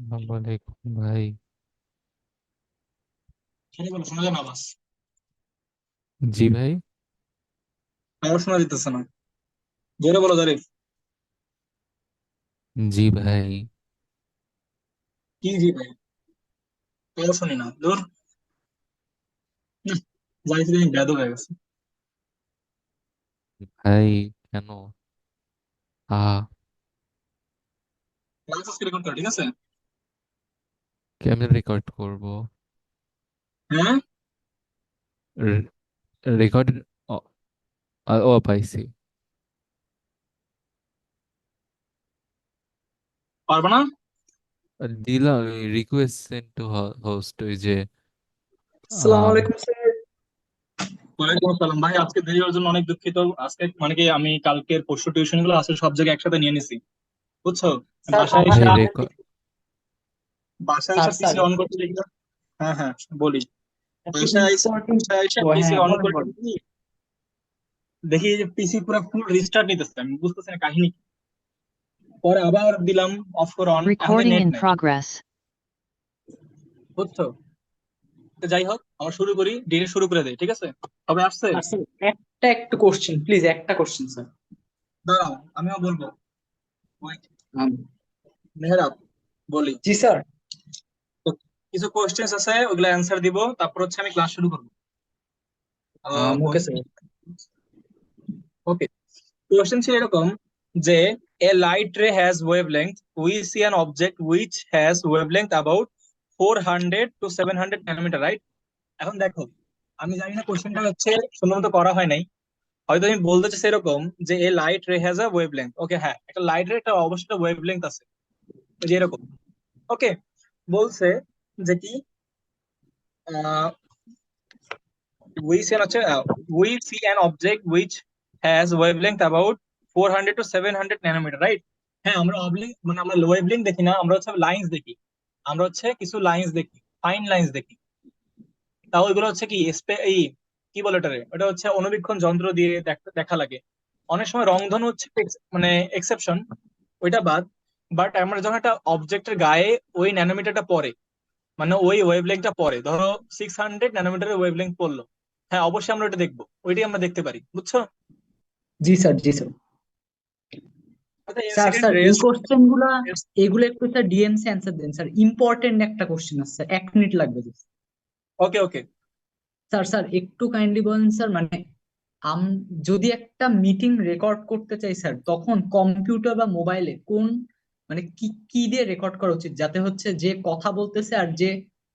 আসসালামু আলাইকুম ভাই। শোনো বলো, শোনা যায় না আওয়াজ? জি ভাই। আওয়াজ শোনা যেতেছে না। জোরে বলো জারিফ। জি ভাই। কি জি ভাই? আওয়াজ শুনি না দূর। জারিফ তুমি ব্যাদ হয়ে গেছে। ভাই কেন? ক্লাস আজকে রেকর্ড করো, ঠিক আছে? কেমনে রেকর্ড করব? হ্যাঁ। রেকর্ড? ও, ও পাইছি। পারবে না। দিলাম রিকোয়েস্ট সেন্ড টু হোস্ট, ওই যে আসসালামু আহ, আলাইকুম স্যার। ওয়ালাইকুম আসসালাম ভাই, আজকে দেরি হওয়ার জন্য অনেক দুঃখিত। আজকে মানে কি আমি কালকের পরশু টিউশন গুলো আসলে সব জায়গায় একসাথে নিয়ে নিছি, বুঝছো? স্যার বাসায় এসে ভাই আমার রেকর্ড। বাসায় স্যার এসে স্যার পিসি অন করতে দেখি না। হ্যাঁ হ্যাঁ, বলি। একটু ইম্পর্টেন্ট। বাসায় এসে পিসি হ্যাঁ, অন বলেন করতে বলেন। দেখি, দেখি যে পিসি পুরো ফুল রিস্টার্ট নিতেছে, আমি বুঝতেছি না কাহিনী কি। পরে আবার দিলাম অফ করে অন, এখন তো Recording নেট in নাই, progress. বুঝছো? তো যাই হোক, আমরা শুরু করি, ডিটেল শুরু করে দেই, ঠিক আছে? তবে আসছে। স্যার স্যার একটা একটু কোশ্চেন প্লিজ, একটা কোশ্চেন স্যার। দাঁড়াও, আমিও বলবো। Wait, আম, মেহরাব, বলি। জি স্যার। তো কিছু কোয়েশ্চেন্স আছে, ওগুলো অ্যান্সার দিব, তারপর হচ্ছে আমি ক্লাস শুরু করবো। Okay sir. ওকে। কোয়েশ্চেন ছিল এরকম যে a light ray has wavelength, we see an object which has wavelength about 400 to 700 nanometer, right? এখন দেখো, আমি জানি না কোশ্চেনটা হচ্ছে সুন্দর মতো করা হয় নাই। হয়তো আমি বলতে চাচ্ছি এরকম যে a light ray has a wavelength, ওকে, হ্যাঁ, একটা লাইট রে একটা অবশ্যই ওয়েভলেংথ আছে, এই যে এরকম। ওকে, বলছে যে কি, we see we see an object which has wavelength about 400 to 700 nanometer, right? হ্যাঁ, আমরা অবলিক মানে আমরা ওয়েভলেংথ দেখি না, আমরা হচ্ছে লাইন্স দেখি। আমরা হচ্ছে কিছু লাইন্স দেখি, ফাইন লাইন্স দেখি। তাও এগুলো হচ্ছে কি এই কি বলে ওটারে, ওটা হচ্ছে অনুবীক্ষণ যন্ত্র দিয়ে দেখা লাগে। অনেক সময় রংধনু হচ্ছে মানে এক্সেপশন, ওইটা বাদ। বাট আমরা যখন একটা অবজেক্টের গায়ে ওই ন্যানোমিটারটা পড়ে, মানে ওই ওয়েভলেংথটা পড়ে, ধরো 600 ন্যানোমিটারের ওয়েভলেংথ পড়লো, হ্যাঁ অবশ্যই আমরা ওটা দেখবো, ওইটাই আমরা দেখতে পারি, বুঝছো? জি স্যার, জি স্যার। স্যার সেকেন্ড স্যার এই রেস। কোশ্চেন গুলা এগুলো একটু স্যার ডিএমসি অ্যান্সার দেন স্যার, ইম্পর্টেন্ট একটা কোশ্চেন আছে স্যার, 1 মিনিট লাগবে just। ওকে ওকে। স্যার স্যার একটু কাইন্ডলি বলেন স্যার, মানে আম যদি একটা মিটিং রেকর্ড করতে চাই স্যার, তখন কম্পিউটার বা মোবাইলে কোন মানে কি কি দিয়ে রেকর্ড করা উচিত, যাতে হচ্ছে যে কথা বলতেছে আর যে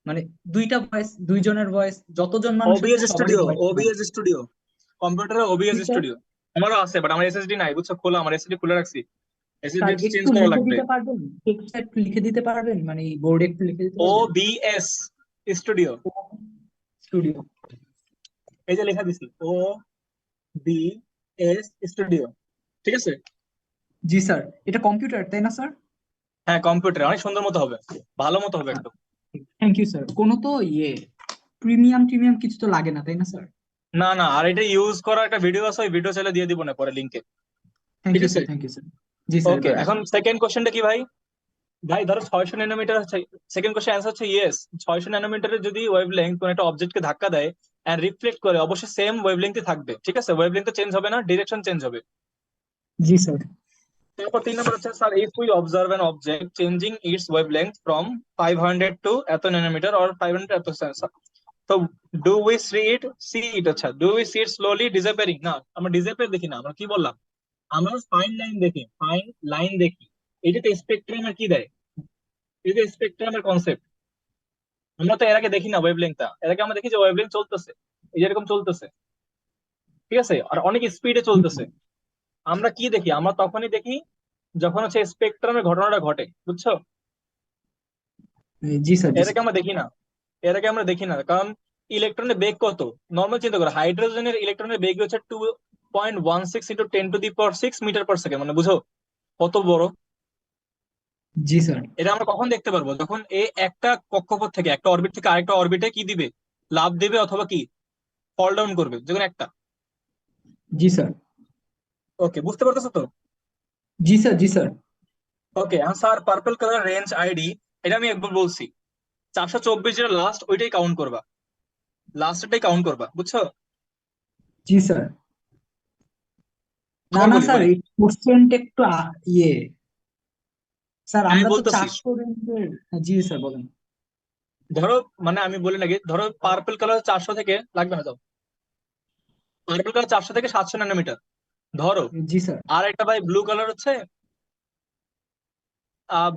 মানে দুইটা ভয়েস, দুইজনের ভয়েস, যতজন মানুষ আছে ওবিএস সবারই স্টুডিও, ভয়েস শোনা ওবিএস যাবে। স্টুডিও, কম্পিউটারে কি ওবিএস স্যার? স্টুডিও। আমারও আছে, বাট আমার এসএসডি নাই, বুঝছো? খোলা, আমার এসএসডি খুলে রাখছি, এসএসডি স্যার চেঞ্জ একটু করা লিখে লাগবে। দিতে পারবেন, টেক্সট একটু লিখে দিতে পারবেন, মানে বোর্ডে একটু লিখে দিতে পারবেন। OBS studio, studio. এই যে লেখা দিছি, ও বি এস স্টুডিও, ঠিক আছে? জি স্যার, এটা কম্পিউটার তাই না স্যার? হ্যাঁ, কম্পিউটারে অনেক সুন্দর মতো হবে, ভালো মতো হবে একদম। Thank you sir. কোনো তো প্রিমিয়াম টিমিয়াম কিছু তো লাগে না তাই না স্যার? না না, আর এটা ইউজ করা একটা ভিডিও আছে, ওই ভিডিও চাইলে দিয়ে দিব না পরে লিঙ্কে, থ্যাংক ঠিক ইউ আছে? Sir, thank you sir. জি স্যার, ওকে, এবার এখন আসুন। সেকেন্ড কোশ্চেনটা কি ভাই? ভাই ধরো 600 ন্যানোমিটার হচ্ছে, সেকেন্ড কোশ্চেন অ্যান্সার হচ্ছে ইয়েস। 600 ন্যানোমিটারের যদি ওয়েভলেংথ কোন একটা অবজেক্টকে ধাক্কা দেয় এন্ড রিফ্লেক্ট করে, অবশ্যই সেম ওয়েভলেংথে থাকবে, ঠিক আছে? ওয়েভলেংথ চেঞ্জ হবে না, ডিরেকশন চেঞ্জ হবে। জি স্যার। তারপর 3 নম্বর হচ্ছে sir, if we observe an object changing its wavelength from 500 to এত ন্যানোমিটার অর 500 এত সেন্সার, তো ডু উই সি ইট, আচ্ছা, do we see it slowly disappearing? না, আমরা ডিসঅ্যাপিয়ার দেখি না, আমরা কি বললাম, আমরা ফাইন লাইন দেখি, ফাইন লাইন দেখি। এটাতে স্পেকট্রামের কি দেয়, এটা স্পেকট্রামের কনসেপ্ট। আমরা তো এর আগে দেখি না ওয়েভলেংথটা, এর আগে আমরা দেখি যে ওয়েভলেংথ চলতেছে, এই যে এরকম চলতেছে, ঠিক আছে, আর অনেক স্পিডে চলতেছে। আমরা কি দেখি, আমরা তখনই দেখি যখন হচ্ছে স্পেকট্রামের ঘটনাটা ঘটে, বুঝছো? জি স্যার, জি এর আগে স্যার। আমরা দেখি না, এর আগে আমরা দেখি না, কারণ ইলেকট্রনের বেগ কত, নর্মাল চিন্তা করো, হাইড্রোজেনের ইলেকট্রনের বেগ হচ্ছে 2.16 × 10⁻⁶ মিটার পার সেকেন্ড, মানে বুঝো কত বড়। জি স্যার। এটা আমরা কখন দেখতে পারবো, যখন এই একটা কক্ষপথ থেকে, একটা অরবিট থেকে আরেকটা অরবিটে কি দিবে, লাফ দিবে অথবা কি ফল ডাউন করবে, যে কোনো একটা। জি স্যার। ওকে, বুঝতে পারতেছো তো? জি স্যার, জি sir. Okay, sir purple colour range ID এটা আমি একবার বলছি, 424 যেটা লাস্ট ওইটাই কাউন্ট করবা, লাস্টটাই কাউন্ট করবা, বুঝছো? জি স্যার। না আবার না বলি স্যার, বলি এই কোশ্চেনটা একটু ইয়ে স্যার, আমি আমরা তো বলতেছি, 400 রেঞ্জের। জি স্যার বলেন। ধরো মানে আমি বলি নাকি, ধরো পার্পল কালার 400 থেকে, লাগবে না, যাও, পার্পল কালার 400 থেকে 700 ন্যানোমিটার ধরো। জি স্যার। আর একটা ভাই ব্লু কালার হচ্ছে,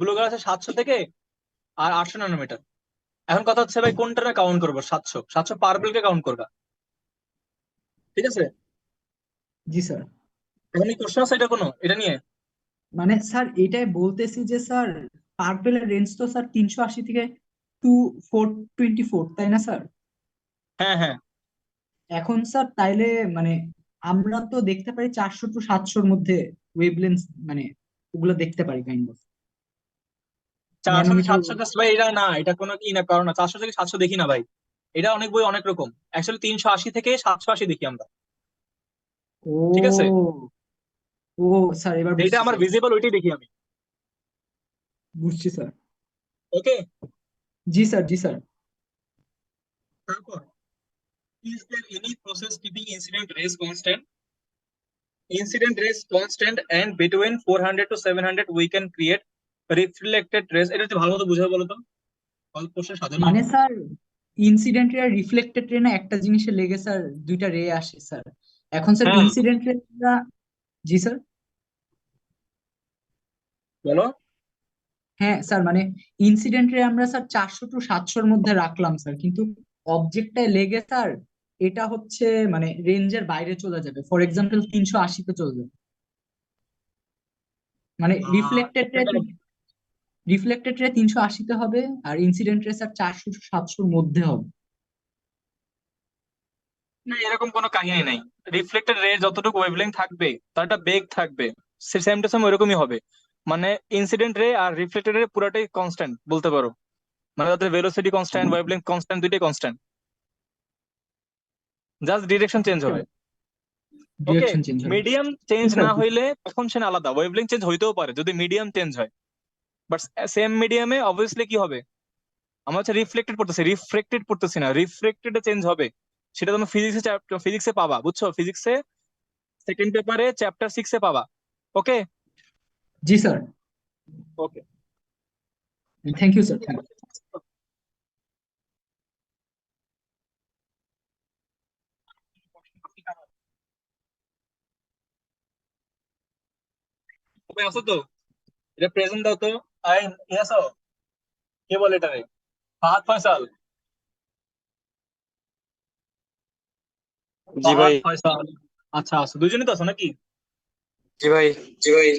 ব্লু কালার আছে 700 থেকে আর 800 ন্যানোমিটার। এখন কথা হচ্ছে ভাই কোনটা কাউন্ট করবো, 700 700 পার্পল কে কাউন্ট করবা, ঠিক আছে? জি স্যার। এখন এই কোশ্চেন আছে এটা কোনো এটা নিয়ে? মানে স্যার এটাই বলতেছি যে স্যার, পার্পেলের রেঞ্জ তো স্যার 380 থেকে 424, তাই না স্যার? হ্যাঁ হ্যাঁ, এখন স্যার তাইলে মানে আমরা তো দেখতে পারি 400 to 700-র মধ্যে ওয়েভলেন্থ, মানে ওগুলো দেখতে পারি কাইন্ড অফ 400 থেকে ন্যানোমিটার। 700 ভাই এটা না, এটা কোনো কি না কারণ না, 400 থেকে 700 দেখি না ভাই, এটা অনেক বই অনেক রকম। অ্যাকচুয়ালি 380 থেকে 780 দেখি আমরা, ঠিক আছে? ও, ও স্যার এবার যেটা বুঝছি আমার স্যার। ভিজিবল ওইটাই দেখি আমি। বুঝছি স্যার। ওকে, জি স্যার, জি স্যার। তারপর is there any process keeping incident rays constant and between 400 to 700 we can create reflected rays? এটা একটু ভালো মতো বুঝাবো বলো তো, অল্প প্রশ্ন সাজানো মানে হবে। স্যার ইনসিডেন্ট রে আর রিফ্লেক্টেড রে না একটা জিনিসে লেগে স্যার দুইটা রে আসে স্যার। এখন স্যার হ্যাঁ ইনসিডেন্ট রে। জি স্যার। বলো। হ্যাঁ স্যার, মানে ইনসিডেন্ট রে আমরা স্যার 400 to 700-র মধ্যে রাখলাম স্যার, কিন্তু অবজেক্টটায় লেগে স্যার এটা হচ্ছে মানে রেঞ্জের বাইরে চলে যাবে, ফর এক্সাম্পল 380-তে চলে যাবে। মানে রিফ্লেক্টেড রে 380-তে হবে, আর ইনসিডেন্ট রে স্যার 400 to 700-র মধ্যে হবে। না এরকম কোনো কাহিনী নাই, রিফ্লেক্টেড রে যতটুকু ওয়েভলেংথ থাকবে তার একটা বেগ থাকবে, সেম টু সেম ওইরকমই হবে। মানে ইনসিডেন্ট রে আর রিফ্লেক্টেড রে পুরাটাই কনস্ট্যান্ট বলতে পারো, মানে তাদের ভেলোসিটি কনস্ট্যান্ট, ওয়েভলেংথ কনস্ট্যান্ট, দুইটাই কনস্ট্যান্ট, জাস্ট ডিরেকশন চেঞ্জ হবে। ওকে, ডিরেকশন চেঞ্জ হবে। মিডিয়াম চেঞ্জ স্যার না হইলে তখন সে আলাদা, ওয়েভলেংথ চেঞ্জ হইতেও পারে যদি মিডিয়াম চেঞ্জ হয়, বাট সেম মিডিয়ামে অবভিয়াসলি কি হবে, আমরা হচ্ছে রিফ্লেক্টেড পড়তেছি, রিফ্রেক্টেড পড়তেছি না, রিফ্রেক্টেড চেঞ্জ হবে। সেটা তুমি ফিজিক্সে পাবা, বুঝছো? ফিজিক্সে সেকেন্ড পেপারে চ্যাপ্টার 6-এ পাবা। ওকে জি sir. Okay. Thank you sir, thank you. তুমি আসো তো, এটা প্রেজেন্ট দাও তো। আই আসো, কে বলে এটারে? ফাহাদ ফয়সাল। জি ভাই। ফাহাদ ফয়সাল, আচ্ছা আসো, দুজনই তো আছো নাকি? জি ভাই। জি ভাই।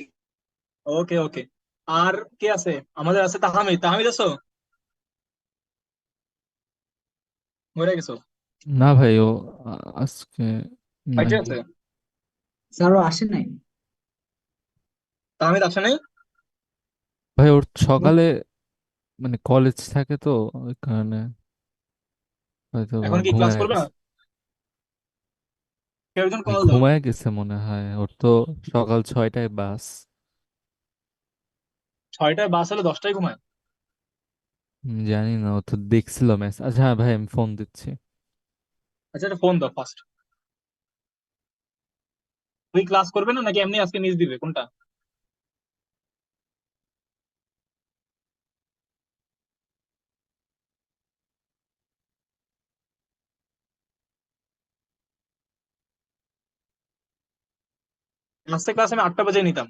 ওকে ওকে। আর কে আছে? আমাদের আছে তাহমিদ, তাহমিদ আছো? মরে গেছো? না ভাই, ও আজকে ফাইটে নাই। আছে? স্যার ও আসে নাই। তাহমিদ আসে নাই? ভাই ওর সকালে মানে কলেজ থাকে তো, ওই কারণে হয়তো বা এখন কি ক্লাস ঘুমায় করবে না? গেছে। কেউ একজন ওই কল দাও। ঘুমায় গেছে মনে হয়, ওর তো সকাল 6টায় বাস। 6টায় বাস হলে 10টায় ঘুমায়? জানি না, ও তো দেখছিল ম্যাচ। আচ্ছা হ্যাঁ ভাই, আমি ফোন দিচ্ছি। আচ্ছা একটা ফোন দাও ফার্স্ট। তুই ক্লাস করবে না নাকি এমনি আজকে নিজ দিবে, কোনটা? আজকে ক্লাস আমি 8টা বাজে নিতাম।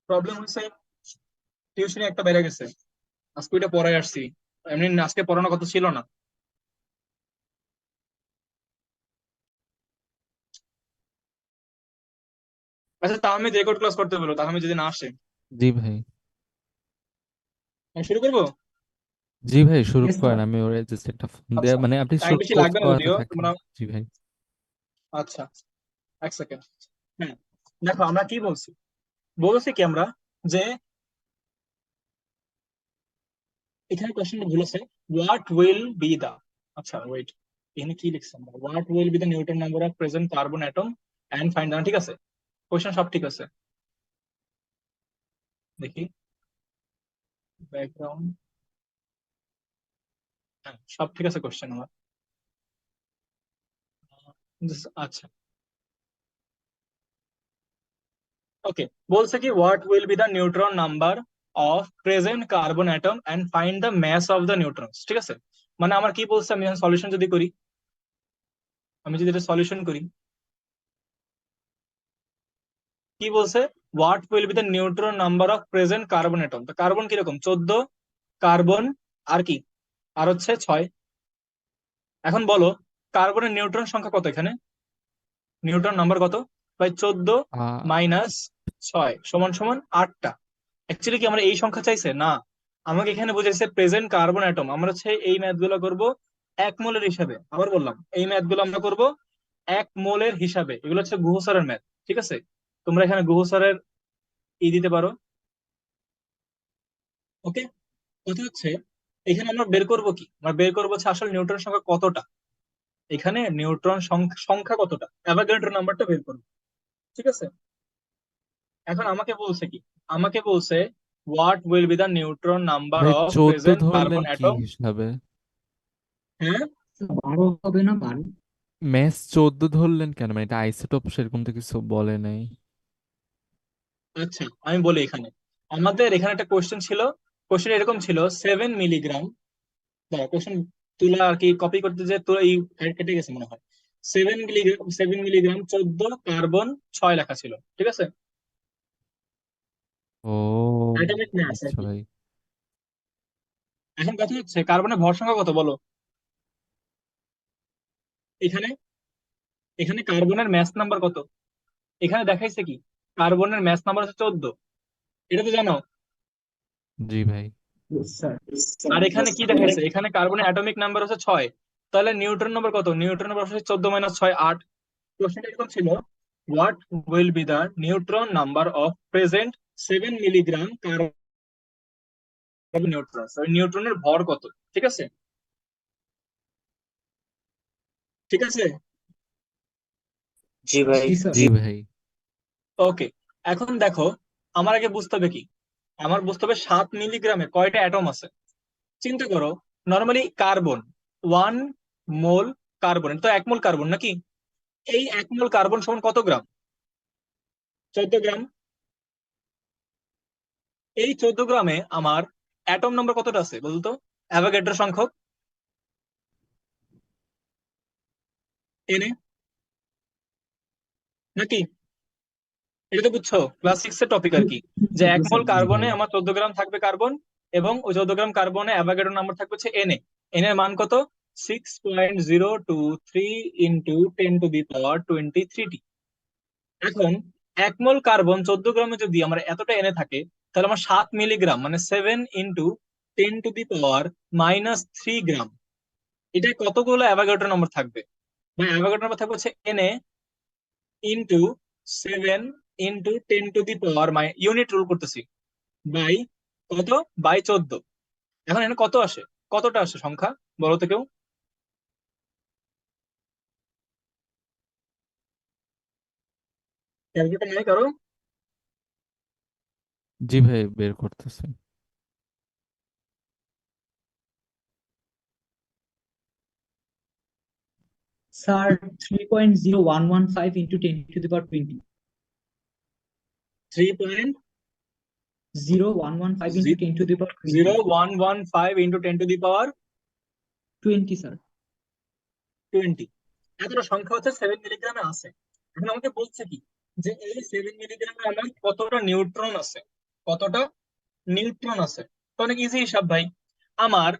প্রবলেম হচ্ছে টিউশনি একটা বেড়ে গেছে, আজকে ওইটা পড়ায় আসছি, এমনি আজকে পড়ানোর কথা ছিল না। আচ্ছা তাহমিদ রেকর্ড ক্লাস করতে বলো, তাহমিদ যদি না আসে। জি ভাই। আমি শুরু করবো? জি ভাই, শুরু ইয়েস করেন, স্যার। আমি ওরে জাস্ট একটা ফোন দেয়া, আচ্ছা, মানে আপনি টাইম শুরু বেশি লাগবে না করাতে যদিও থাকেন। তোমরা। জি ভাই। আচ্ছা, এক সেকেন্ড। হ্যাঁ, দেখো আমরা কি বলছি, বলছি কি আমরা যে এখানে কোশ্চেনটা ভুল আছে, হোয়াট উইল বি দা, আচ্ছা ওয়েট, এখানে কি লিখছে আমরা, what will be the neutron number of present carbon atom and find the, ঠিক আছে, কোশ্চেন সব ঠিক আছে। দেখি ব্যাকগ্রাউন্ড, হ্যাঁ সব ঠিক আছে কোশ্চেন আমার। আচ্ছা ওকে, বলছে কি what will be the neutron number of present carbon atom and find the mass of the neutrons, ঠিক আছে। মানে আমার কি বলছে, আমি সলিউশন যদি করি, আমি যদি এটা সলিউশন করি, কি বলছে, what will be the neutron number of present carbon atom, তো কার্বন কিরকম 14, কার্বন আর কি, আর হচ্ছে 6। এখন বলো কার্বনের নিউট্রন সংখ্যা কত এখানে, নিউট্রন নাম্বার কত ভাই, 14 আহ মাইনাস 6 সমান সমান 8টা। অ্যাকচুয়ালি কি আমরা এই সংখ্যা চাইছে না, আমাকে এখানে বুঝাইছে প্রেজেন্ট কার্বন অ্যাটম, আমরা হচ্ছে এই ম্যাথ গুলো করবো 1 মোলের হিসাবে। আবার বললাম এই ম্যাথ গুলো আমরা করবো 1 মোলের হিসাবে, এগুলো হচ্ছে গুহ স্যারের ম্যাথ, ঠিক আছে। তোমরা এখানে গুহ স্যারের দিতে পারো। ওকে, কথা হচ্ছে এখানে আমরা বের করবো কি, আমরা বের করবো হচ্ছে আসলে নিউট্রন সংখ্যা কতটা, এখানে নিউট্রন সংখ্যা কতটা, অ্যাভোগাড্রো নাম্বারটা বের করবো, ঠিক আছে। এখন আমাকে বলছে কি, আমাকে বলছে what will be the neutron number ভাই অফ 14 প্রেজেন্ট ধরলেন কার্বন কি অ্যাটম। হিসাবে? হ্যাঁ 12 হবে না, 12? ম্যাথ 14 ধরলেন কেন? মানে এটা আইসোটোপ সেরকম তো কিছু বলে নাই। আচ্ছা আমি বলি, এখানে আমাদের এখানে একটা কোশ্চেন ছিল, কোশ্চেন এরকম ছিল 7 মিলিগ্রাম, দাঁড়া কোশ্চেন তুলা আর কি কপি করতে যে তো এই কেটে গেছে মনে হয়। 7 মিলিগ্রাম, 7 মিলিগ্রাম 14, কার্বন 6 লেখা ছিল, ঠিক আছে, ও অ্যাটমিক ম্যাস আর আচ্ছা কি। ভাই। এখন কথা হচ্ছে কার্বনের ভর সংখ্যা কত বলো, এখানে, এখানে কার্বনের ম্যাস নাম্বার কত, এখানে দেখাইছে কি কার্বনের ম্যাস নাম্বার হচ্ছে 14, এটা তো জানো। জি ভাই। স্যার আর এখানে কি দেখাইছে, এখানে কার্বনের অ্যাটমিক নাম্বার হচ্ছে 6, তাহলে নিউট্রন নাম্বার কত, নিউট্রন নাম্বার হচ্ছে 14 - 6 8। কোশ্চেনটা এরকম ছিল, what will be the neutron number of present 7 milligram carbon neutron, নিউট্রনের ভর কত, ঠিক আছে, ঠিক আছে। জি ভাই। জি স্যার। জি ভাই। ওকে, এখন দেখো আমার আগে বুঝতে হবে কি, আমার বুঝতে হবে 7 মিলিগ্রামে কয়টা অ্যাটম আছে। চিন্তা করো, নর্মালি কার্বন 1 মোল, কার্বন এটা তো 1 মোল কার্বন নাকি, এই 1 মোল কার্বন সমান কত গ্রাম, 14 গ্রাম। এই 14 গ্রামে আমার অ্যাটম নাম্বার কতটা আছে বলতো, অ্যাভোগাড্রো সংখ্যক, এনে নাকি, এটা তো বুঝছো ক্লাস 6 এর টপিক আর কি, যে জি 1 মোল স্যার, জি। জি কার্বনে ভাই। আমার 14 গ্রাম থাকবে কার্বন, এবং ওই 14 গ্রাম কার্বনে অ্যাভোগাড্রো নাম্বার থাকবে হচ্ছে এনে, এন এর মান কত, 6.023 ইন্টু 10⁻23 টি। এখন 1 মোল কার্বন 14 গ্রামে যদি আমার এতটা এনে থাকে, তাহলে আমার 7 মিলিগ্রাম মানে 7 × 10⁻³ এটা কতগুলো অ্যাভোগাড্রো নম্বর থাকবে, বা অ্যাভোগাড্রো নম্বর থাকবে হচ্ছে এনে ইন্টু 7 × 10⁻, ইউনিট রুল করতেছি, বাই কত, বাই 14। এখন এখানে কত আসে, কতটা আসে সংখ্যা বলো তো কেউ, ক্যালকুলেটর নাই কারো। জি ভাই বের করতেছি। Sir 3.0115 into 10⁻20। 3.011 0115 into 10⁻20। Into 20 sir. 10⁻20, এতটা সংখ্যা হচ্ছে 7 মিলিগ্রামে আছে। এখন আমাকে বলছে কি, যে এই 7 মিলিগ্রামে আমার কতটা নিউট্রন আছে, কতটা নিউট্রন আছে, তো অনেক ইজি হিসাব ভাই। আমার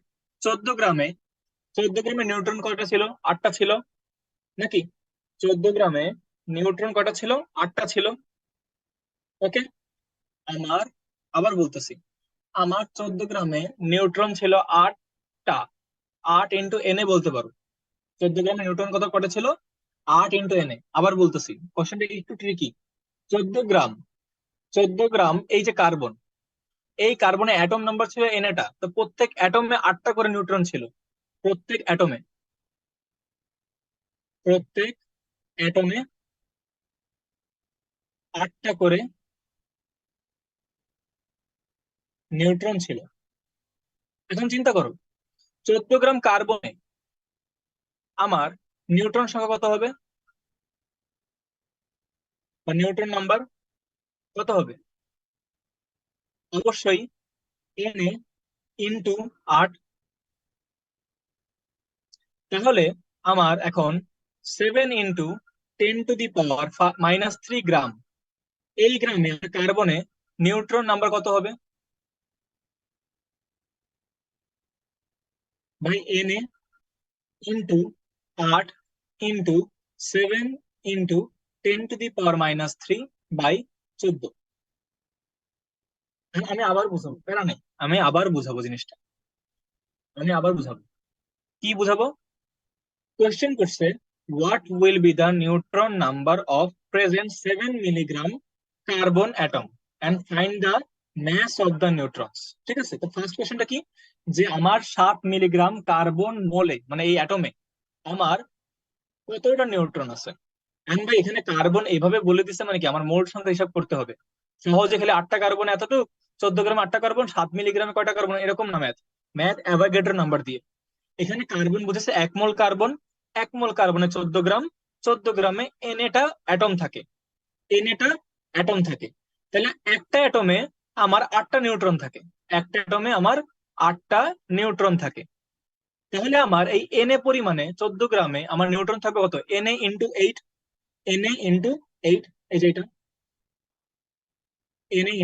14 গ্রামে, 14 গ্রামে নিউট্রন কয়টা ছিল, 8টা ছিল নাকি, 14 গ্রামে নিউট্রন কয়টা ছিল, 8টা ছিল। ওকে, আমার আবার বলতেছি, আমার 14 গ্রামে নিউট্রন ছিল 8টা, 8 × এন বলতে পারো, 14 গ্রামে নিউট্রন কত কটা ছিল, 8 × এন। আবার বলতেছি কোশ্চেনটা একটু ট্রিকি, 14 গ্রাম, 14 গ্রাম এই যে কার্বন, এই কার্বনে অ্যাটম নাম্বার ছিল এনেটা, তো প্রত্যেক অ্যাটমে 8টা করে নিউট্রন ছিল, প্রত্যেক অ্যাটমে। প্রত্যেক অ্যাটমে 8টা করে নিউট্রন ছিল। এখন চিন্তা করো, 14 গ্রাম কার্বনে আমার নিউট্রন সংখ্যা কত হবে, বা নিউট্রন নাম্বার কত হবে? অবশ্যই Na ইন্টু 8। তাহলে আমার এখন 7 × 10⁻³ গ্রাম, এই গ্রামে কার্বনে নিউট্রন নাম্বার কত হবে ভাই? Na into 8 into 7 × 10⁻³ by 14। আমি আবার বুঝাবো, প্যারা নাই, আমি আবার বুঝাবো জিনিসটা, আমি আবার বুঝাবো। কি বুঝাবো? কোয়েশ্চেন করছে, what will be the neutron number of present 7 milligram carbon atom and find the mass of the neutrons. ঠিক আছে, তো ফার্স্ট কোয়েশ্চেনটা কি, যে আমার 7 মিলিগ্রাম কার্বন মোলে মানে এই অ্যাটমে আমার কতটা নিউট্রন আছে। এন্ড ভাই এখানে কার্বন এইভাবে বলে দিচ্ছে মানে কি আমার মোল সংখ্যা হিসাব করতে হবে। সহজে খেলে 8টা কার্বন এতটুকু, 14 গ্রাম 8টা কার্বন, 7 মিলিগ্রামে কয়টা কার্বন, এরকম না, ম্যাথ ম্যাথ অ্যাভোগাড্রো নাম্বার দিয়ে। এখানে কার্বন বুঝেছে 1 মোল কার্বন, 1 মোল কার্বনে 14 গ্রাম, 14 গ্রামে এনেটা অ্যাটম থাকে, এনেটা অ্যাটম থাকে। তাহলে একটা অ্যাটমে আমার 8টা নিউট্রন থাকে, একটা অ্যাটমে আমার 8টা নিউট্রন থাকে। তাহলে আমার এই এনএ পরিমাণে 14 গ্রামে আমার নিউট্রন থাকবে কত, Na × 8, Na × 8, এই যে এটা Na ×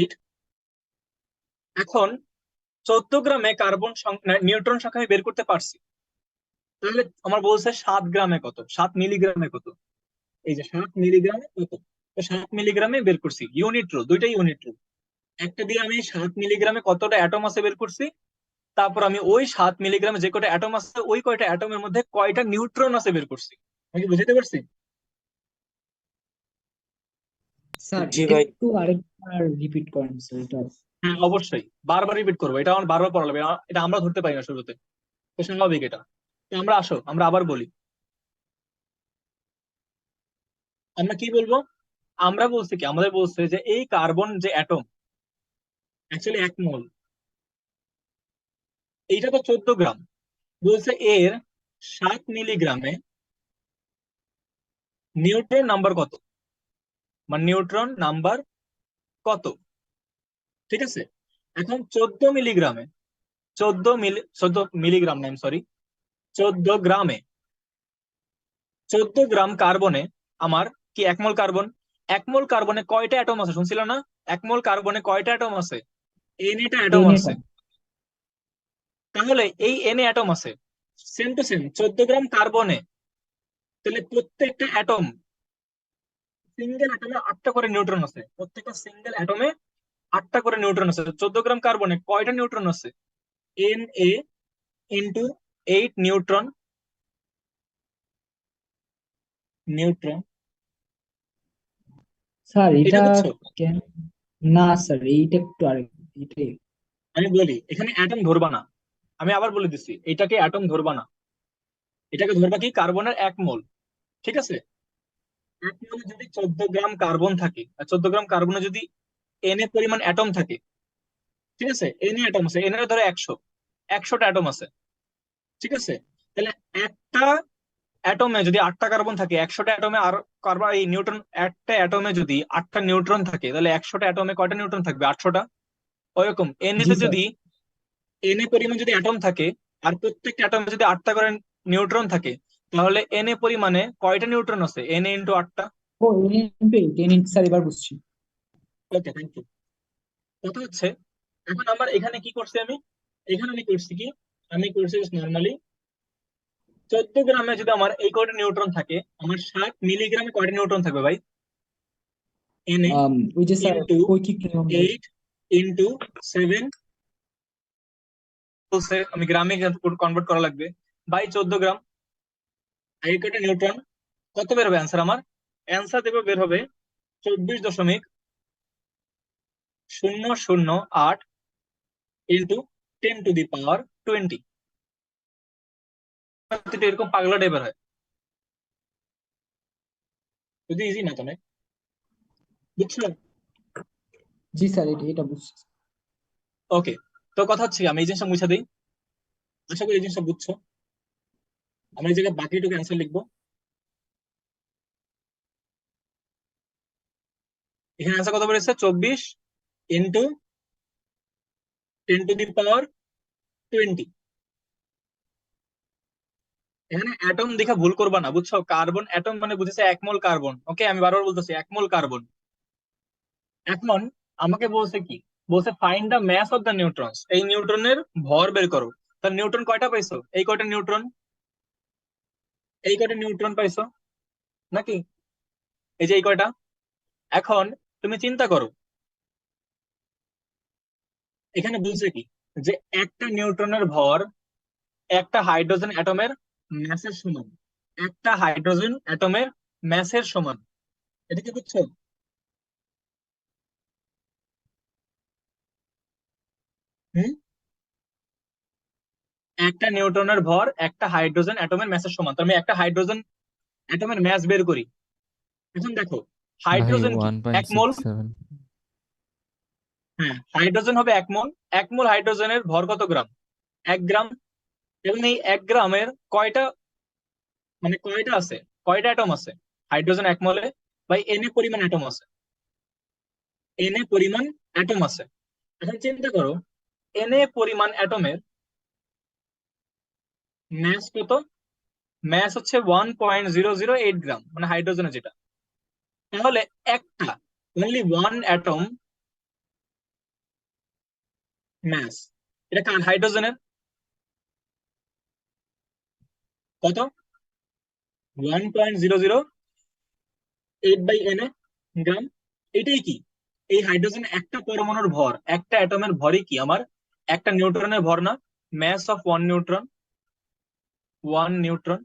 8। এখন 14 গ্রামে কার্বন নিউট্রন সংখ্যা আমি বের করতে পারছি। তাহলে আমার বলছে 7 গ্রামে কত, 7 মিলিগ্রামে কত, এই যে 7 মিলিগ্রামে কত। তো 7 মিলিগ্রামে বের করছি, ইউনিট রো, দুইটাই ইউনিট রো। একটা দিয়ে আমি 7 মিলিগ্রামে কতটা অ্যাটম আছে বের করছি, তারপর আমি ওই 7 মিলিগ্রামে যে কয়টা অ্যাটম আছে ওই কয়টা অ্যাটমের মধ্যে কয়টা নিউট্রন আছে বের করছি। আমি কি বুঝতে পারছি? স্যার জি এটা ভাই। একটু আরেকবার রিপিট করেন স্যার এটা। হ্যাঁ অবশ্যই, বারবার রিপিট করবো, এটা আমার বারবার পড়া লাগবে, এটা আমরা ধরতে পারি না শুরুতে, তো স্বাভাবিক এটা। তো আমরা আসো আমরা আবার বলি, আমরা কি বলবো? আমরা বলছি কি, আমাদের বলছে যে এই কার্বন যে অ্যাটম অ্যাকচুয়ালি 1 মোল, এইটা তো 14 গ্রাম, বলছে এর 7 মিলিগ্রামে নিউট্রন নাম্বার কত, মানে নিউট্রন নাম্বার কত। ঠিক আছে, এখন 14 মিলিগ্রামে, 14 মিলিগ্রাম নাম সরি, 14 গ্রামে, 14 গ্রাম কার্বনে আমার কি 1 মোল কার্বন, 1 মোল কার্বনে কয়টা অ্যাটম আছে শুনছিল না? 1 মোল কার্বনে কয়টা অ্যাটম আছে? এনএটা অ্যাটম এনেটা আছে। তাহলে এই এনে অ্যাটম আছে, সেম টু সেম 14 গ্রাম কার্বনে, তাহলে প্রত্যেকটা অ্যাটম, সিঙ্গেল অ্যাটমে 8টা করে নিউট্রন আছে, প্রত্যেকটা সিঙ্গেল অ্যাটমে 8টা করে নিউট্রন আছে। 14 গ্রাম কার্বনে কয়টা নিউট্রন আছে? Na × 8 neutron, neutron. স্যার এটা এটা বুঝছো? কেন? না স্যার এইটা একটু আরেক এটাই। আমি বলি এখানে অ্যাটম ধরবা না, আমি আবার বলে দিচ্ছি, এটাকে অ্যাটম ধরবা না, এটাকে ধরবা কি কার্বনের 1 মোল। ঠিক আছে, 1 মোলে যদি 14 গ্রাম কার্বন থাকে, আর 14 গ্রাম কার্বনে যদি এন এ পরিমাণ অ্যাটম থাকে, ঠিক আছে, এন এ অ্যাটম আছে, এন এর ধরো 100টা অ্যাটম আছে। ঠিক আছে, তাহলে একটা অ্যাটমে যদি 8টা কার্বন থাকে, 100টা অ্যাটমে আর কার্বন এই নিউট্রন, একটা অ্যাটমে যদি 8টা নিউট্রন থাকে তাহলে 100টা অ্যাটমে কয়টা নিউট্রন থাকবে? 800টা। ওইরকম এন জি তে স্যার। যদি এন এ পরিমাণ যদি অ্যাটম থাকে আর প্রত্যেকটা অ্যাটমে যদি 8টা করে নিউট্রন থাকে, তাহলে এন এ পরিমাণে কয়টা নিউট্রন আছে? Na × 8টা। ও এন স্যার এবার বুঝছি। ওকে, থ্যাংক ইউ। কথা হচ্ছে, এখন আমার এখানে কি করছি, আমি এখানে আমি করছি কি, আমি করছি নর্মালি 14 গ্রামে যদি আমার এই কয়টা নিউট্রন থাকে, আমার 7 মিলিগ্রামে কয়টা নিউট্রন থাকবে ভাই? Na ওই যে স্যার ইন্টু কৈকিক নিয়ম। 8 ইন্টু 7, বলছে আমি গ্রামে কনভার্ট করা লাগবে, বাই 14 গ্রাম। এই কয়টা নিউট্রন, কত বের হবে অ্যান্সার আমার? অ্যান্সার দেবে, বের হবে 24.008 ইন্টু 10⁻20। এরকম পাগলা টাইপের হয়। যদি ইজি না তো অনেক, বুঝছো? জি স্যার, এটা বুঝছি। ওকে, তো কথা হচ্ছে কি, আমি এই জিনিসটা মুছে দিই, আশা করি এই জিনিসটা বুঝছো। আমরা এই জায়গায় বাকিটুকু অ্যান্সার লিখবো। এখানে অ্যান্সার কত বেরোচ্ছে? 24 ইন্টু 10⁻20। এখানে অ্যাটম দেখে ভুল করবা না, বুঝছো? কার্বন অ্যাটম মানে বুঝেছে 1 মোল কার্বন। ওকে, আমি বারবার বলতেছি 1 মোল কার্বন। এখন আমাকে বলছে কি, বলছে find the mass of the neutrons, এই নিউট্রনের ভর বের করো। তার নিউট্রন কয়টা পাইছো? এই কয়টা নিউট্রন, এই কয়টা নিউট্রন পাইছো নাকি? এই যে এই কয়টা। এখন তুমি চিন্তা করো, এখানে বলছে কি, যে একটা নিউট্রনের ভর একটা হাইড্রোজেন অ্যাটমের ম্যাসের সমান, একটা হাইড্রোজেন অ্যাটমের ম্যাসের সমান। এটা কি বুঝছো? হুম, একটা নিউট্রনের ভর একটা হাইড্রোজেন অ্যাটমের ম্যাসের সমান, তার মানে একটা হাইড্রোজেন অ্যাটমের ম্যাস বের করি। এখন দেখো, ভাই হাইড্রোজেন কি ওয়ান পয়েন্ট 1 মোল? সিক্স সেভেন হ্যাঁ, হাইড্রোজেন হবে 1 মোল। 1 মোল হাইড্রোজেনের ভর কত গ্রাম? 1 গ্রাম। এবং এই 1 গ্রামের কয়টা, মানে কয়টা আছে, কয়টা অ্যাটম আছে হাইড্রোজেন 1 মোলে? ভাই এন এ পরিমাণ অ্যাটম আছে, এন এ পরিমাণ অ্যাটম আছে। এখন চিন্তা করো, এন এ পরিমাণ অ্যাটমের ম্যাস কত? ম্যাস হচ্ছে 1.008 গ্রাম, মানে হাইড্রোজেনের যেটা। তাহলে একটা, অনলি ওয়ান অ্যাটম ম্যাস, এটা কার? হাইড্রোজেনের। কত? 1.008 বাই এন এ গ্রাম। এটাই কি, এই হাইড্রোজেন একটা পরমাণুর ভর, একটা অ্যাটমের ভরই কি আমার একটা নিউট্রনের ভর না? Mass of one neutron, one neutron.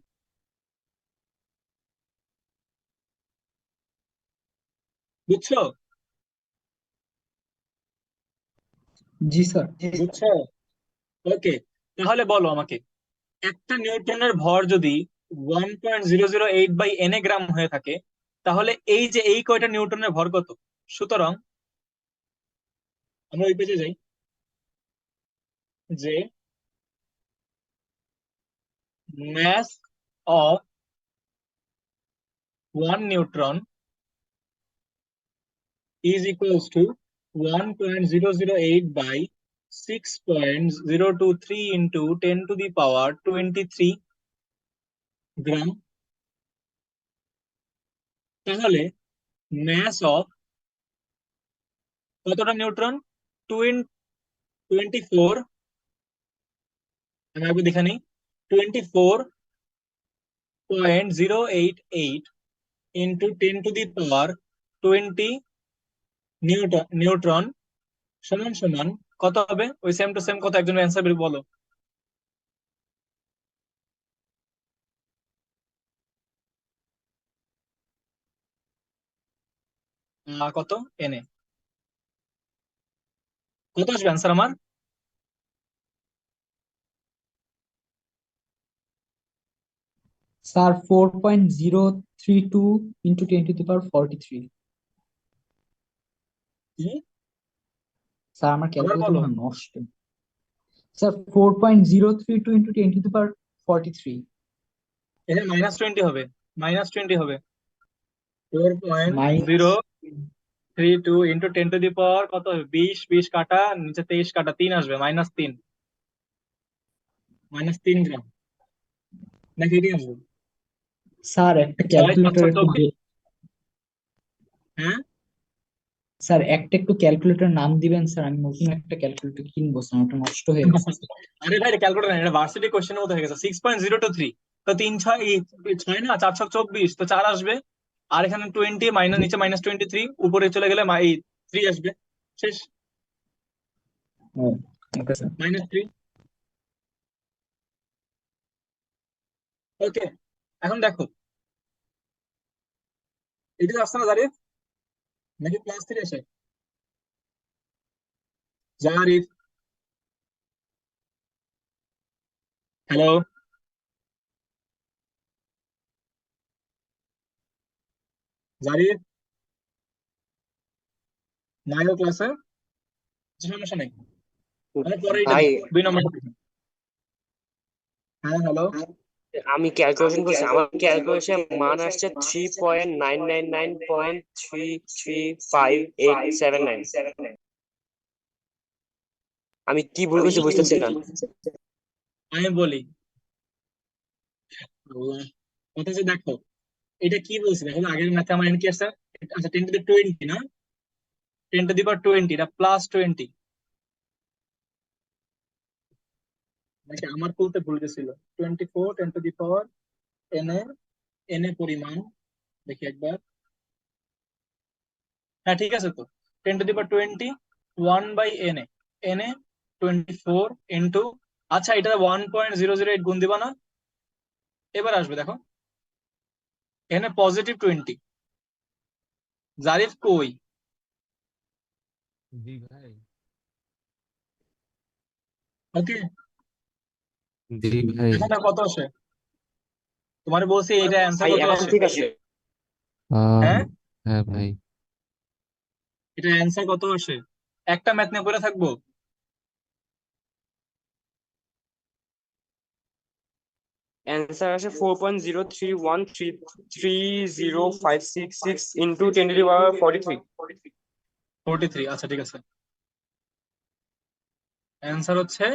বুঝছো? জি স্যার। বুঝছো? ওকে, তাহলে বলো আমাকে, একটা নিউট্রনের ভর যদি 1.008 বাই এন এ গ্রাম হয়ে থাকে, তাহলে এই যে এই কয়টা নিউট্রনের ভর কত? সুতরাং আমরা ওই পেজে যাই, যে mass of one neutron is equals to 1.008 by 6.023 into 10 to the power 23 গ্রাম। তাহলে mass of কতটা নিউট্রন? 24, আমি একবার দেখে নিই, 24.088 into 10 to the power 20 neutron সমান সমান কত হবে? ওই সেম টু সেম কত, একজন অ্যান্সার বলো। কত? এনে কত আসবে অ্যান্সার আমার? Sir 4.032 into 10⁻43। কি? স্যার আমার আবার ক্যালকুলেটর বলো। মনে হয় নষ্ট। Sir 4.032 into 10⁻43। এখানে -20 হবে, -20 হবে। Four point zero minus. Three two into 10 to the power কত হবে? 20, 20 কাটা নিচে 23 কাটা 3 আসবে, -3, -3 গ্রাম, নাকি এটি আসবে? স্যার একটা 6, 7, ক্যালকুলেটর একটু 24। হ্যাঁ, স্যার একটা একটু ক্যালকুলেটর নাম দিবেন স্যার, আমি নতুন একটা ক্যালকুলেটর কিনবো স্যার, ওটা নষ্ট হয়ে গেছে। আরে ভাই ক্যালকুলেটর না, এটা ভার্সিটি কোশ্চেনের মতো হয়ে গেছে। 6.023, তো 3, 6, 6 না, 4, 6, 24, তো 4 আসবে। আর এখানে 20 মাইনাস, নিচে -23, উপরে চলে গেলে এই 3 আসবে। শেষ। ও, ওকে স্যার। -3। ওকে, এখন দেখো, এটা আসছে না জারিফ, নাকি +3 আসে? জারিফ, হ্যালো, জারিফ নাই ও ক্লাসে, সমস্যা নেই, আমি পরে এটা ভাই, দেখি 2 নম্বরটা দেখি। হ্যাঁ হ্যালো। আমি ক্যালকুলেশন করছি, আমার ক্যালকুলেশন মান আসছে 3.999.333589। আমি কি ভুল করছি বুঝতেছি না। আমি বলি, আল্লাহ, কথা যে দেখো, এটা কি বলছি দেখো, আগের ম্যাথে আমার এন কি আছে, আচ্ছা 10 to the 20 না, 10 to the 20, এটা +20। নাকি আমার বলতে ভুল গেছিল, 24 10 to the power N A, N A পরিমাণ, দেখি একবার, হ্যাঁ ঠিক আছে তো, 10 to the 20 1/n A, N A 24 into, আচ্ছা এটা 1.008 গুণ দিবা না, এবার আসবে দেখো, এখানে +20। জারিফ কই? জি ভাই। ওকে, জি ভাই। এখন আর কত আসে? তোমার বলছি এটা অ্যান্সার ভাই কত এখন আসে? ঠিক আছে। আহ হ্যাঁ, হ্যাঁ ভাই। এটা অ্যান্সার কত আসে? একটা ম্যাথ নিয়ে পড়ে থাকবো? অ্যান্সার আসে 4.031330566 ইন্টু 10 to the power 43। 43, আচ্ছা ঠিক আছে, অ্যান্সার হচ্ছে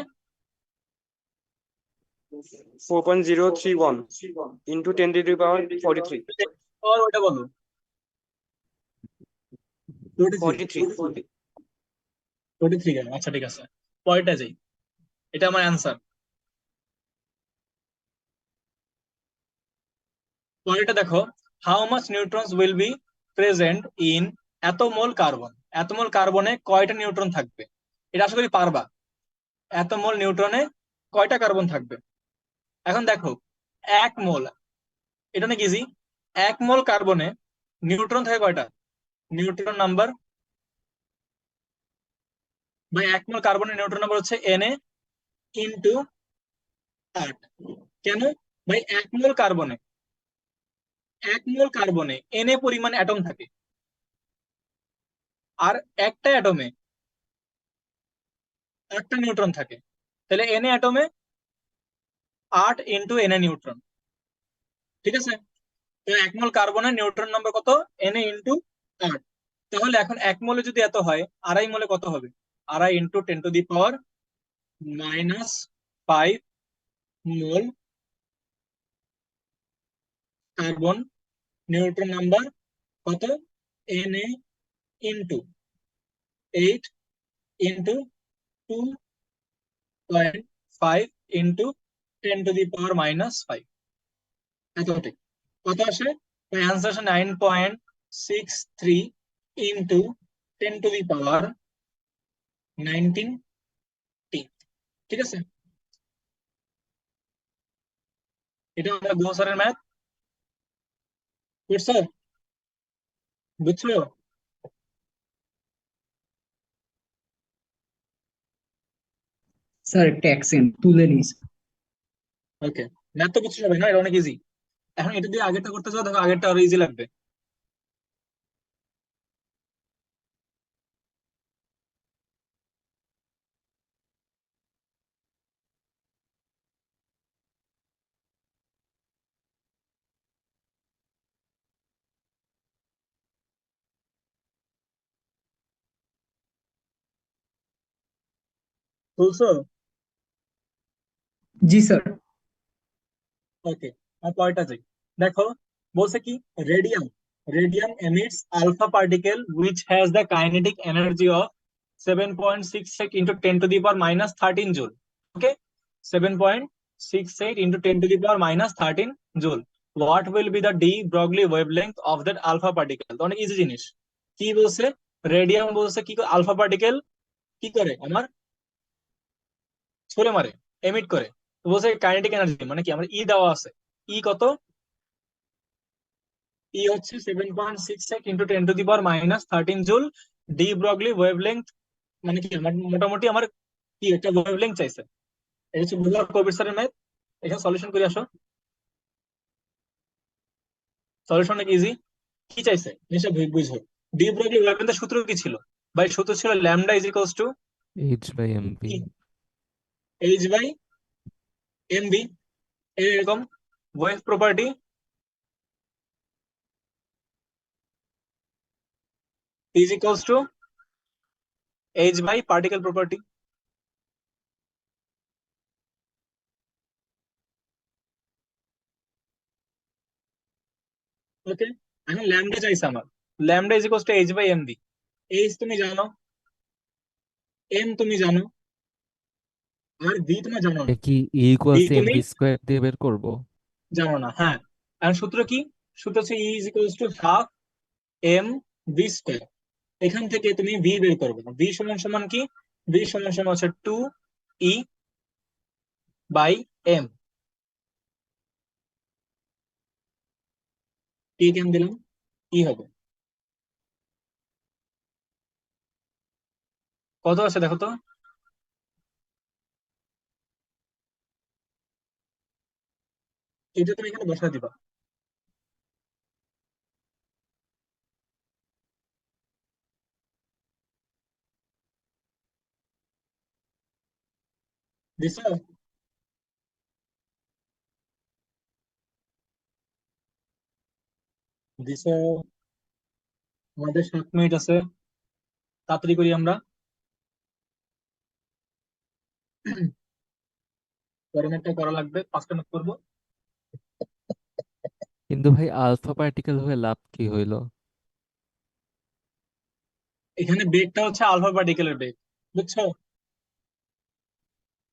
4.031 ইন্টু 10 to the power 43। আর ওটা বলো, 43। 43। 43 কেন? আচ্ছা ঠিক আছে, পরেরটা যাই, এটা আমার অ্যান্সার। পরেরটা দেখো, how much neutrons will be present in এত মোল কার্বন, এত মোল কার্বনে কয়টা নিউট্রন থাকবে? এটা আশা করি পারবা, এত মোল নিউট্রনে কয়টা কার্বন থাকবে? এখন দেখো, 1 মোল, এটা অনেক ইজি, 1 মোল কার্বনে নিউট্রন থাকে কয়টা? নিউট্রন নাম্বার, বা 1 মোল কার্বনের নিউট্রন নাম্বার হচ্ছে এন এ ইন্টু 8। কেন? ভাই 1 মোল কার্বনে এন এ পরিমাণ অ্যাটম থাকে, আর একটা অ্যাটমে 8টা নিউট্রন থাকে, তাহলে এন এ অ্যাটমে 8 ইন্টু এন এ নিউট্রন, ঠিক আছে? তো 1 মোল কার্বনের নিউট্রন নাম্বার কত? N A into 8। তাহলে এখন 1 মোলে যদি এত হয়, 2.5 মোলে কত হবে? 2.5 into 10 to the power - 5 mole carbon, neutron number কত? N A into 8 into 2.5 into 10 to the power - 5, এত ঠিক কত আসে? অ্যান্সার আসে 9.63 ইন্টু 10 to the power 19 টি, ঠিক আছে? এটা আমরা গুহ স্যারের ম্যাথ, বুঝছো? বুঝছো? স্যার একটা অ্যাকসেন্ট তুলে নিস। ওকে, ম্যাথ তো বুঝছো সবাই না, এটা অনেক ইজি। এখন এটা দিয়ে আগেরটা করতে চাও, দেখো আগেরটা আরো ইজি লাগবে। বুঝছো? জি স্যার। ওকে, আর পরেরটা যাই, দেখো, বলছে কি, radium, radium emits alpha particle which has the kinetic energy of 7.68 into 10 to the power - 13 joule. Okay, 7.68 into 10 to the power - 13 joule. What will be the de Broglie wavelength of that alpha particle? অনেক easy জিনিস, কি বলছে? Radium বলছে কি, alpha particle কি করে আমার, ছুড়ে মারে, এমিট করে। তো বলছে কাইনেটিক এনার্জি মানে কি, আমার ই দেওয়া আছে, ই কত? ই হচ্ছে 7.68 into 10 to the power - 13 joule. D Broglie wavelength মানে কি, মোটামুটি আমার কি একটা ওয়েভলেংথ চাইছে। এটা হচ্ছে বুলার কবির স্যারের ম্যাথ, এখানে সলিউশন করে আসো, সলিউশন অনেক ইজি। কি চাইছে নিশ্চয় বুঝো। ডি ব্রগলি ওয়েভলেন্থের সূত্র কি ছিল? ভাই সূত্র ছিল lambda is equals to H/mv। H by M V. এরকম wave property is equals to H by particle property. Okay, এখন ল্যামডা চাইছে আমার। Lambda is equals to H by M V. H তুমি জানো, এম তুমি জানো, আর বি তুমি জানো এ না। কি E বি ইকুয়ালস এম তুমি ভি স্কোয়ার দিয়ে বের করবো? জানো না, হ্যাঁ। এখন সূত্র কি? সূত্র হচ্ছে E is equals to half M V square. এখান থেকে তুমি ভি বের করবে। ভি সমান সমান কি? ভি সমান সমান হচ্ছে 2 ই বাই এম। কি কেন দিলাম? কি হবে? কত আছে দেখো তো। এটা তুমি এখানে বসায় দিবা। দিছো? দিছো? আমাদের 7 মিনিট আছে, তাড়াতাড়ি করি আমরা। গরমেরটা করা লাগবে, 5টা নোট করবো। কিন্তু ভাই আলফা পার্টিকেল হয়ে লাভ কি হইলো? এখানে বেগটা হচ্ছে আলফা পার্টিকেলের বেগ, বুঝছো?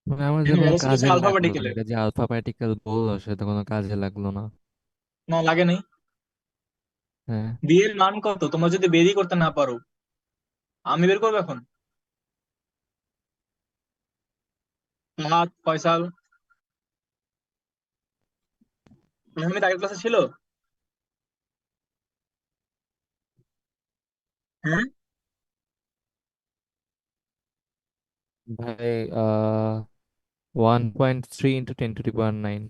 মানে আমার যে এখানে কোনো ভেলোসিটি হচ্ছে কাজে আলফা লাগলো না, পার্টিকেলের। এটা যে আলফা পার্টিকেল বললো সেটা কোনো কাজে লাগলো না। না লাগে নাই। হ্যাঁ। বি এর মান কত তোমরা যদি বেরই করতে না পারো? আমি বের করবো এখন। ফাহাদ, ফয়সাল, আহমেদ আগের ক্লাসে ছিল। হ্যাঁ, ভাই 1.3 × 10⁻⁹।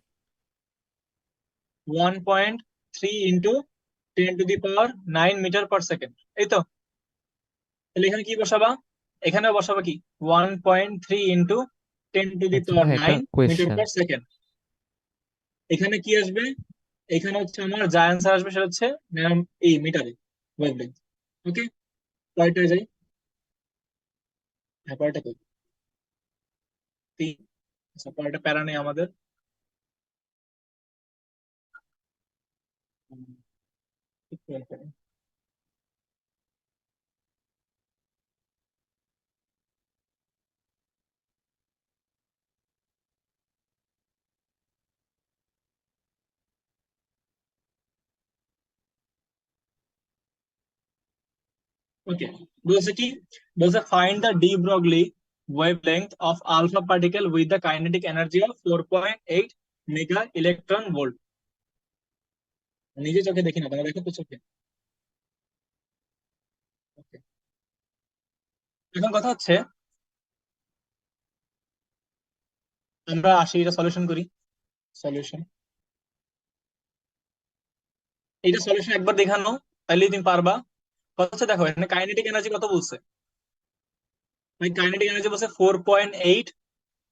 1.3 × 10⁻⁹ এই তো। তাহলে এখানে কি বসাবা? এখানে বসাবা কি? 1.3 × 10 টু দি আচ্ছা পাওয়ার ভাই, একটা nine metre question. Per second. এখানে কি আসবে? এখানে হচ্ছে আমার যা অ্যান্সার আসবে সেটা হচ্ছে এই মিটারে ওয়েভলেন্থ। ওকে, পরেরটা যাই। হ্যাঁ, পরেরটা কই? 3। আচ্ছা, পরেরটা প্যারা নেই আমাদের। ওকে, বলছে কি? বলছে find the de Broglie wavelength of alpha particle with the kinetic energy of 4.8 mega electron volt. নিজে চোখে দেখি না, তোমরা দেখো তো চোখে। Okay. এখন কথা হচ্ছে আমরা আসি, এটা সলিউশন করি। সলিউশন, এটা সলিউশন একবার দেখানো, তাহলে তুমি পারবা। কথা হচ্ছে দেখো এখানে কাইনেটিক এনার্জি কত বলছে। ভাই কাইনেটিক এনার্জি বলছে 4.8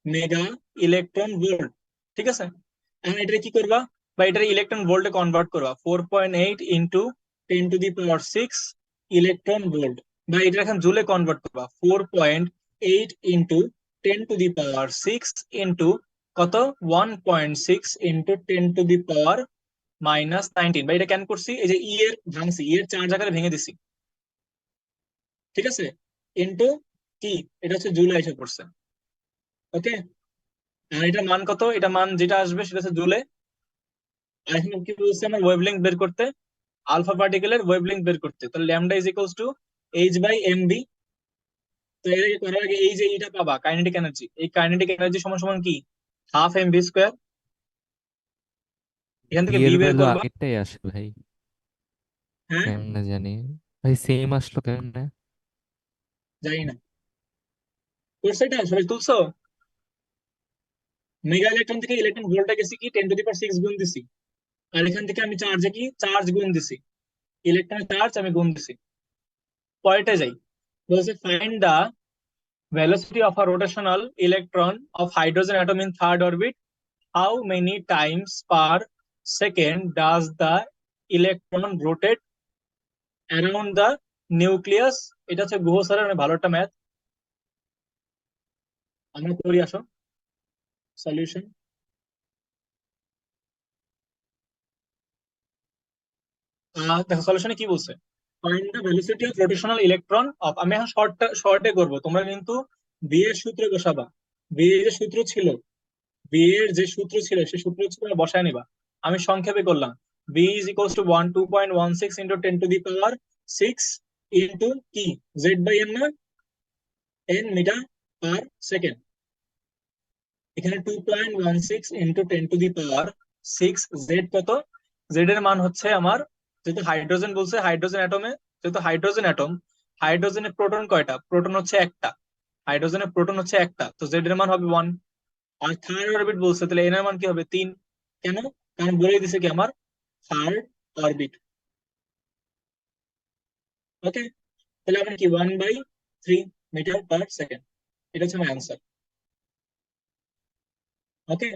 মেগা ইলেকট্রন ভোল্ট। ঠিক আছে, এখন এটা কি করবা? বা এটা ইলেকট্রন ভোল্টে কনভার্ট করবা। 4.8 ইন্টু 10⁶ ইলেকট্রন ভোল্ট। বা এটা এখন জুলে কনভার্ট করবা। 4.8 ইন্টু 10⁶ ইন্টু কত? 1.6 ইন্টু 10⁻⁻19। বা এটা কেন করছি? এই যে ই এর ভাঙছি, ই এর 4 জায়গায় ভেঙে দিছি। ঠিক আছে, ইন্টু কি, এটা হচ্ছে জুলে এসে পড়ছে। ওকে, আর এটা মান কত? এটা মান যেটা আসবে সেটা হচ্ছে জুলে। আর এখানে কি বলছে? আমার ওয়েভলেংথ বের করতে, আলফা পার্টিকেলের ওয়েভলেংথ বের করতে। তাহলে lambda is equals to H by M v. তো এর আগে করার আগে এই যে এটা পাবা কাইনেটিক এনার্জি, এই কাইনেটিক এনার্জি সমান সমান কি? Half m v square. এখান বি থেকে ভি এর বের ভ্যালু করবা। আগেরটাই আসে ভাই, হ্যাঁ, কেমনে জানি। ভাই সেম আসলো কেমনে? জানি না। কোর্স এটা সবাই তুলছো? মেগা ইলেকট্রন থেকে ইলেকট্রন ভোল্টে গেছি কি 10⁶ গুণ দিছি। আর এখান থেকে আমি চার্জে কি চার্জ গুণ দিছি। ইলেকট্রনের চার্জ আমি গুণ দিছি। পরেরটা যাই, বলছে find the velocity of a rotational electron of hydrogen atom in third orbit. How many times per second does the electron rotate around the nucleus? এটা হচ্ছে গুহ স্যারের অনেক ভালো একটা ম্যাথ, আমরা করি, আসো সলিউশন। দেখো সলিউশনে কি বলছে, find the velocity of rotational electron of, আমি এখন শর্টে করবো, তোমরা কিন্তু বি এর সূত্রে বসাবা। বি এর যে সূত্র ছিল, বি এর যে সূত্র ছিল সেই সূত্র হচ্ছে তোমরা বসায় নিবা। আমি সংক্ষেপে করলাম, v is equals to 2.16 into 10⁶ into কি জেড বাই এন না, এন মিটার পার সেকেন্ড। এখানে 2.16 ইন্টু 10⁶ জেড কত, জেড এর মান হচ্ছে আমার, যেহেতু হাইড্রোজেন বলছে, হাইড্রোজেন অ্যাটমে, যেহেতু হাইড্রোজেন অ্যাটম, হাইড্রোজেনের প্রোটন কয়টা, প্রোটন হচ্ছে একটা, হাইড্রোজেনের প্রোটন হচ্ছে একটা, তো জেড এর মান হবে 1। আর থার্ড অরবিট বলছে, তাহলে এন এর মান কি হবে 3। কেন, কারণ বলে দিছে কি আমার থার্ড অরবিট। ওকে, তাহলে আমার কি 1/3 মিটার পার সেকেন্ড, এটা হচ্ছে আমার অ্যান্সার। ওকে,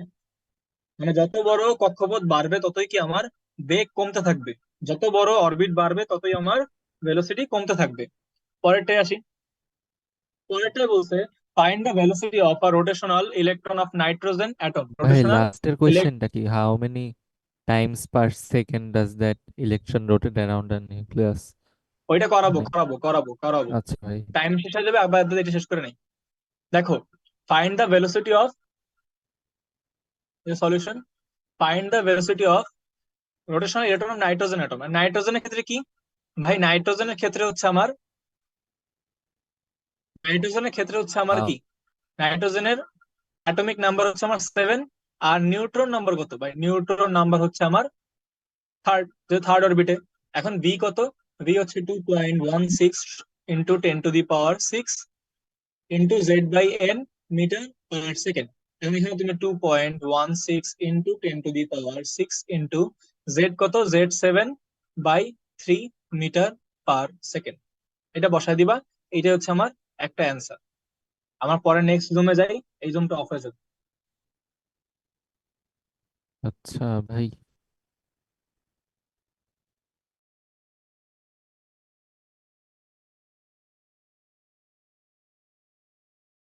মানে যত বড় কক্ষপথ বাড়বে ততই কি আমার বেগ কমতে থাকবে, যত বড় অরবিট বাড়বে ততই আমার ভেলোসিটি কমতে থাকবে। পরেরটায় আসি, পরেরটায় বলছে find the velocity of a rotational electron of nitrogen atom. ভাই রোটেশনাল লাস্টের কোয়েশ্চেনটা কি, how many Times per second does that electron rotate around a nucleus? ওইটা করাবো মানে করাবো করাবো করাবো, আচ্ছা ভাই। টাইম শেষ হয়ে যাবে, আবার এটা শেষ করে নেই। দেখো, find the velocity of, solution, find the velocity of rotational electron of nitrogen atom. নাইট্রোজেনের ক্ষেত্রে কি ভাই, নাইট্রোজেনের ক্ষেত্রে হচ্ছে আমার, নাইট্রোজেনের ক্ষেত্রে হচ্ছে আমার আহ, কি, নাইট্রোজেনের অ্যাটমিক নাম্বার হচ্ছে আমার 7, আর নিউট্রন নাম্বার কত ভাই, নিউট্রন নাম্বার হচ্ছে আমার থার্ড, যে থার্ড অরবিটে। এখন ভি কত, ভি হচ্ছে 2.16 into 10⁶ into z by n metre per second. এখন এখানে তুমি 2.16 ইন্টু 10⁶ ইন্টু জেড কত, জেড 7/3 মিটার পার সেকেন্ড, এটা বসাই দিবা। এটা হচ্ছে আমার একটা অ্যান্সার। আমার পরে নেক্সট জুমে যাই, এই জুমটা অফ হয়ে যাবে। আচ্ছা ভাই।